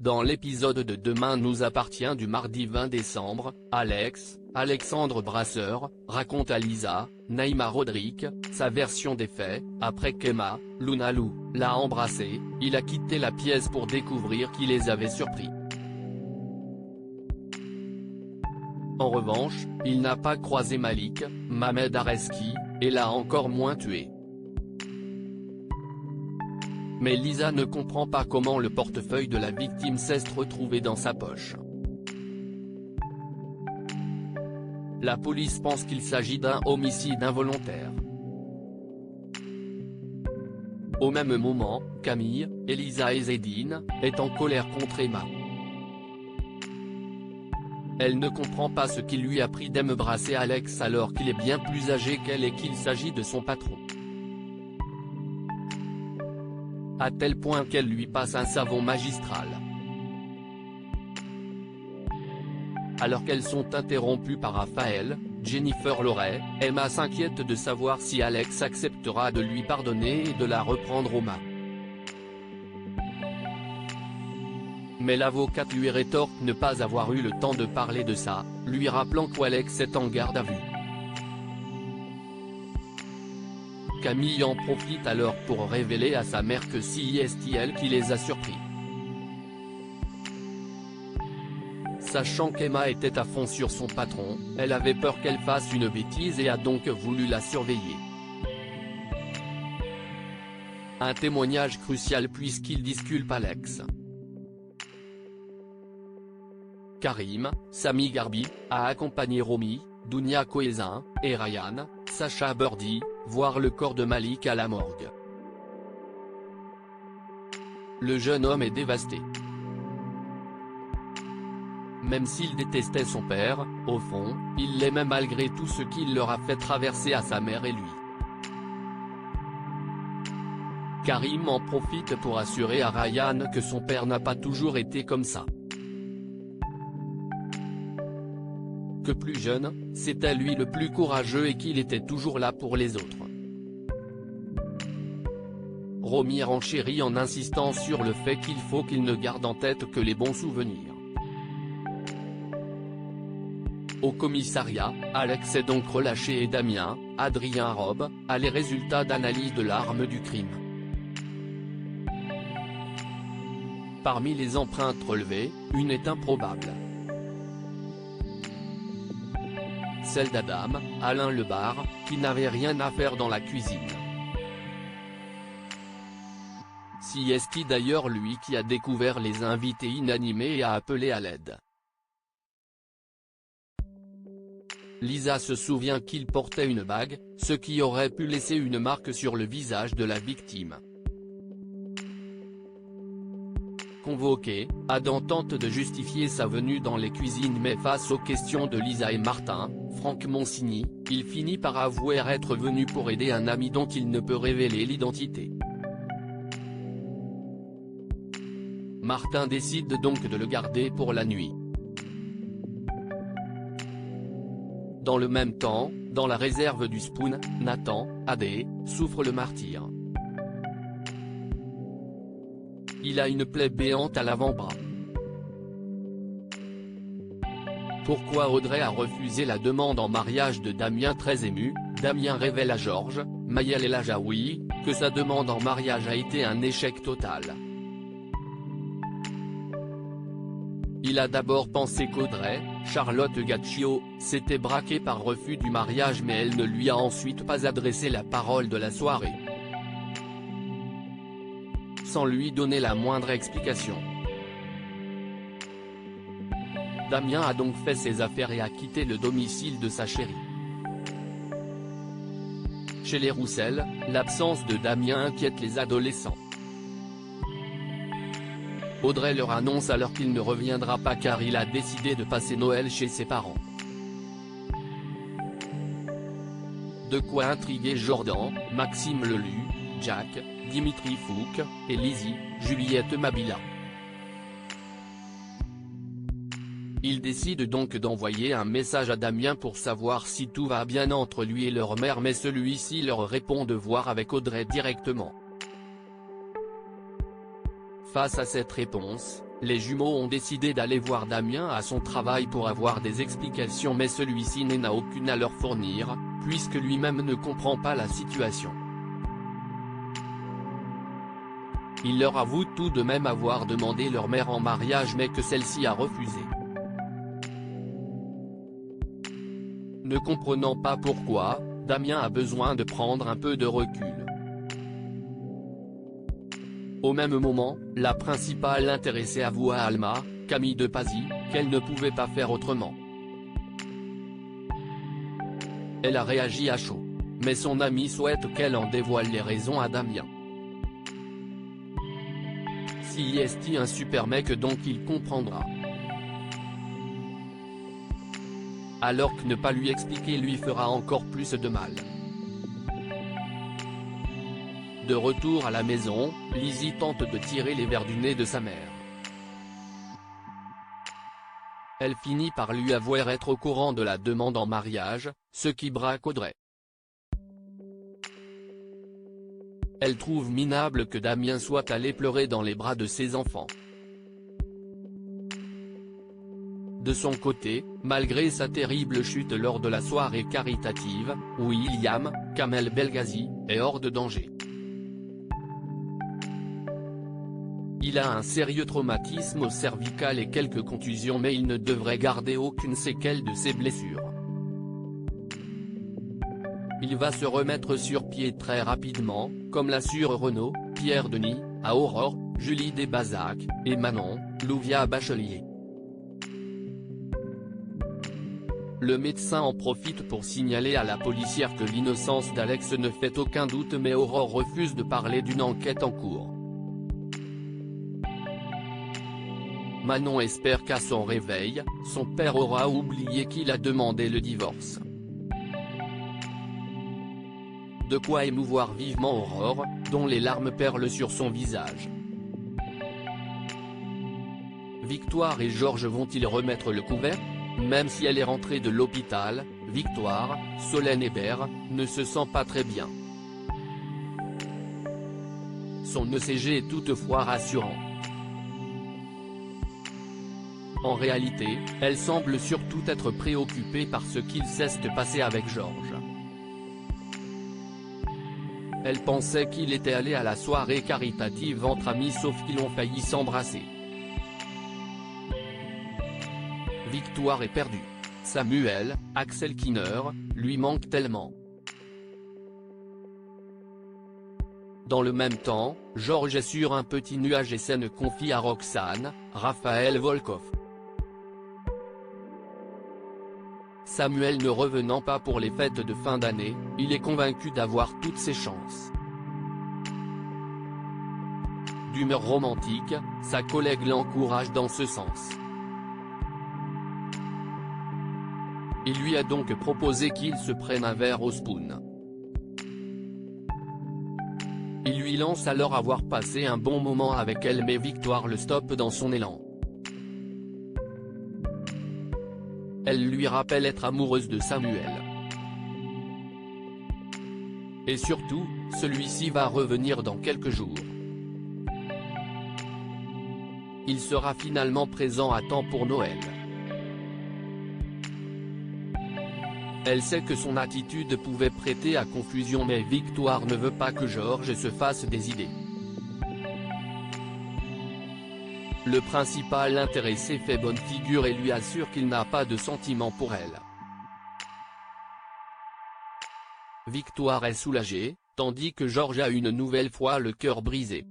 Dans l'épisode de Demain nous appartient du mardi 20 décembre, Alexandre Brasseur, raconte à Lisa, Naïma Rodrigue, sa version des faits. Après qu'Emma, Luna Lou, l'a embrassé, il a quitté la pièce pour découvrir qui les avait surpris. En revanche, il n'a pas croisé Malik, Mamed Areski, et l'a encore moins tué. Mais Lisa ne comprend pas comment le portefeuille de la victime s'est retrouvé dans sa poche. La police pense qu'il s'agit d'un homicide involontaire. Au même moment, Camille, Elisa et Zedine, est en colère contre Emma. Elle ne comprend pas ce qui lui a pris d'embrasser Alex alors qu'il est bien plus âgé qu'elle et qu'il s'agit de son patron. À tel point qu'elle lui passe un savon magistral. Alors qu'elles sont interrompues par Raphaël, Jennifer Loret, Emma s'inquiète de savoir si Alex acceptera de lui pardonner et de la reprendre aux mains. Mais l'avocate lui rétorque ne pas avoir eu le temps de parler de ça, lui rappelant qu'Alex est en garde à vue. Camille en profite alors pour révéler à sa mère que c'est elle qui les a surpris. Sachant qu'Emma était à fond sur son patron, elle avait peur qu'elle fasse une bêtise et a donc voulu la surveiller. Un témoignage crucial puisqu'il disculpe Alex. Karim, Sami Garbi, a accompagné Romy, Dounia Coezin, et Ryan, Sacha Birdie, voir le corps de Malik à la morgue. Le jeune homme est dévasté. Même s'il détestait son père, au fond, il l'aimait malgré tout ce qu'il leur a fait traverser à sa mère et lui. Karim en profite pour assurer à Ryan que son père n'a pas toujours été comme ça. Que plus jeune, c'était lui le plus courageux et qu'il était toujours là pour les autres. Romy renchérit en insistant sur le fait qu'il faut qu'il ne garde en tête que les bons souvenirs. Au commissariat, Alex est donc relâché et Damien, Adrien Robe, a les résultats d'analyse de l'arme du crime. Parmi les empreintes relevées, une est improbable. Celle d'Adam, Alain Lebar, qui n'avait rien à faire dans la cuisine. C'est d'ailleurs lui qui a découvert les invités inanimés et a appelé à l'aide. Lisa se souvient qu'il portait une bague, ce qui aurait pu laisser une marque sur le visage de la victime. Convoqué, Adam tente de justifier sa venue dans les cuisines mais face aux questions de Lisa et Martin, Franck Monsigny, il finit par avouer être venu pour aider un ami dont il ne peut révéler l'identité. Martin décide donc de le garder pour la nuit. Dans le même temps, dans la réserve du Spoon, Nathan, AD, souffre le martyre. Il a une plaie béante à l'avant-bras. Pourquoi Audrey a refusé la demande en mariage de Damien? Très ému, Damien révèle à Georges, Maëlle et Lajaoui, que sa demande en mariage a été un échec total. Il a d'abord pensé qu'Audrey, Charlotte Gaccio, s'était braquée par refus du mariage mais elle ne lui a ensuite pas adressé la parole de la soirée. Sans lui donner la moindre explication. Damien a donc fait ses affaires et a quitté le domicile de sa chérie. Chez les Roussel, l'absence de Damien inquiète les adolescents. Audrey leur annonce alors qu'il ne reviendra pas car il a décidé de passer Noël chez ses parents. De quoi intriguer Jordan, Maxime Lelu, Jack, Dimitri Fouque, et Lizzie, Juliette Mabila. Ils décident donc d'envoyer un message à Damien pour savoir si tout va bien entre lui et leur mère mais celui-ci leur répond de voir avec Audrey directement. Face à cette réponse, Les jumeaux ont décidé d'aller voir Damien à son travail pour avoir des explications, mais celui-ci n'en a aucune à leur fournir, puisque lui-même ne comprend pas la situation. Il leur avoue tout de même avoir demandé leur mère en mariage, mais que celle-ci a refusé. Ne comprenant pas pourquoi, Damien a besoin de prendre un peu de recul. Au même moment, la principale intéressée avoue à Alma, Camille de Pazy, qu'elle ne pouvait pas faire autrement. Elle a réagi à chaud. Mais son amie souhaite qu'elle en dévoile les raisons à Damien. Si est un super mec, donc il comprendra. Alors que ne pas lui expliquer lui fera encore plus de mal. De retour à la maison, Lizzie tente de tirer les vers du nez de sa mère. Elle finit par lui avouer être au courant de la demande en mariage, ce qui braque Audrey. Elle trouve minable que Damien soit allé pleurer dans les bras de ses enfants. De son côté, malgré sa terrible chute lors de la soirée caritative, William, Kamel Belghazi, est hors de danger. Il a un sérieux traumatisme au cervical et quelques contusions, mais il ne devrait garder aucune séquelle de ses blessures. Il va se remettre sur pied très rapidement, comme l'assurent Renaud, Pierre Denis, à Aurore, Julie Desbazac, et Manon, Louvia Bachelier. Le médecin en profite pour signaler à la policière que l'innocence d'Alex ne fait aucun doute, mais Aurore refuse de parler d'une enquête en cours. Manon espère qu'à son réveil, son père aura oublié qu'il a demandé le divorce. De quoi émouvoir vivement Aurore, dont les larmes perlent sur son visage. Victoire et Georges vont-ils remettre le couvert? Même si elle est rentrée de l'hôpital, Victoire, Solène Hébert, ne se sent pas très bien. Son ECG est toutefois rassurant. En réalité, elle semble surtout être préoccupée par ce qu'il s'est passé avec Georges. Elle pensait qu'il était allé à la soirée caritative entre amis, sauf qu'ils ont failli s'embrasser. Victoire est perdue. Samuel, Axel Kinner, lui manque tellement. Dans le même temps, Georges est sur un petit nuage et s'en confie à Roxane, Raphaël Volkov. Samuel ne revenant pas pour les fêtes de fin d'année, il est convaincu d'avoir toutes ses chances. D'humeur romantique, sa collègue l'encourage dans ce sens. Il lui a donc proposé qu'il se prenne un verre au spoon. Il lui lance alors avoir passé un bon moment avec elle, mais Victoire le stoppe dans son élan. Elle lui rappelle être amoureuse de Samuel. Et surtout, celui-ci va revenir dans quelques jours. Il sera finalement présent à temps pour Noël. Elle sait que son attitude pouvait prêter à confusion, mais Victoire ne veut pas que Georges se fasse des idées. Le principal intéressé fait bonne figure et lui assure qu'il n'a pas de sentiments pour elle. Victoire est soulagée, tandis que Georges a une nouvelle fois le cœur brisé.